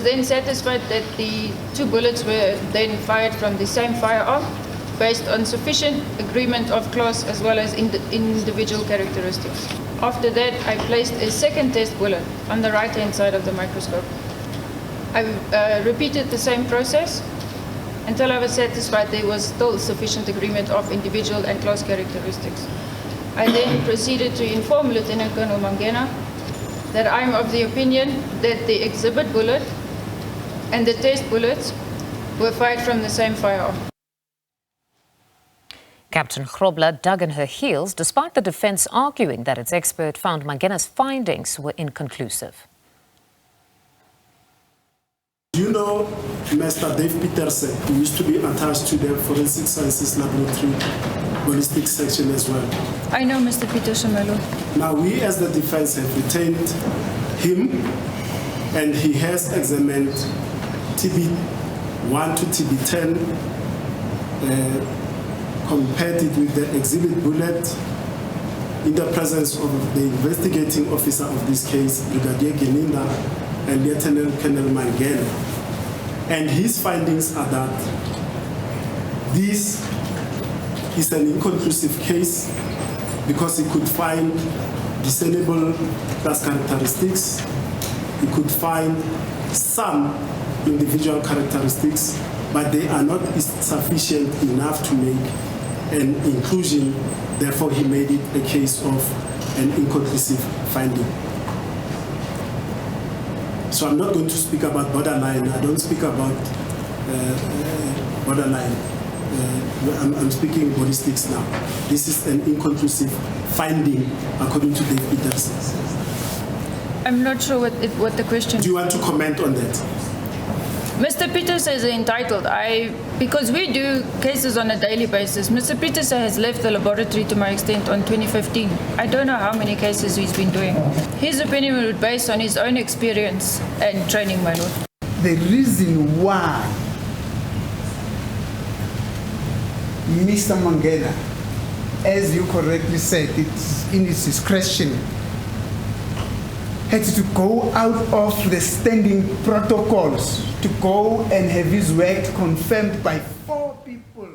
Then satisfied that the 2 bullets were then fired from the same firearm based on sufficient agreement of class as well as individual characteristics. After that, I placed a second test bullet on the right-hand side of the microscope. I repeated the same process until I was satisfied there was still sufficient agreement of individual and class characteristics. I then proceeded to inform Lieutenant Colonel Mangena that I am of the opinion that the exhibit bullet and the test bullets were fired from the same firearm. Captain Grobler dug in her heels despite the defence arguing that its expert found Mangena's findings were inconclusive. You know Mr. Dave Peterson, who used to be attached to the Forensic Sciences Laboratory ballistics section as well. I know Mr. Peterson, my lord. Now we as the defense have retained him, and he has examined TB1 to TB10, compared it with the exhibit bullet in the presence of the investigating officer of this case, Brigadier Geninda and Lieutenant Colonel Mangena. And his findings are that this is an inconclusive case because he could find discernible class characteristics, he could find some individual characteristics, but they are not sufficient enough to make an inclusion. Therefore, he made it a case of an inconclusive finding. So I'm not going to speak about borderline. I don't speak about borderline. I'm speaking ballistics now. This is an inconclusive finding, according to Dave Peterson. I'm not sure what the question. Do you want to comment on that? Mr. Peterson is entitled. Because we do cases on a daily basis. Mr. Peterson has left the laboratory, to my extent, on 2015. I don't know how many cases he's been doing. His opinion will be based on his own experience and training, my lord. The reason why Mr. Mangena, as you correctly said, it's in his discretion, had to go out of the standing protocols to go and have his work confirmed by 4 people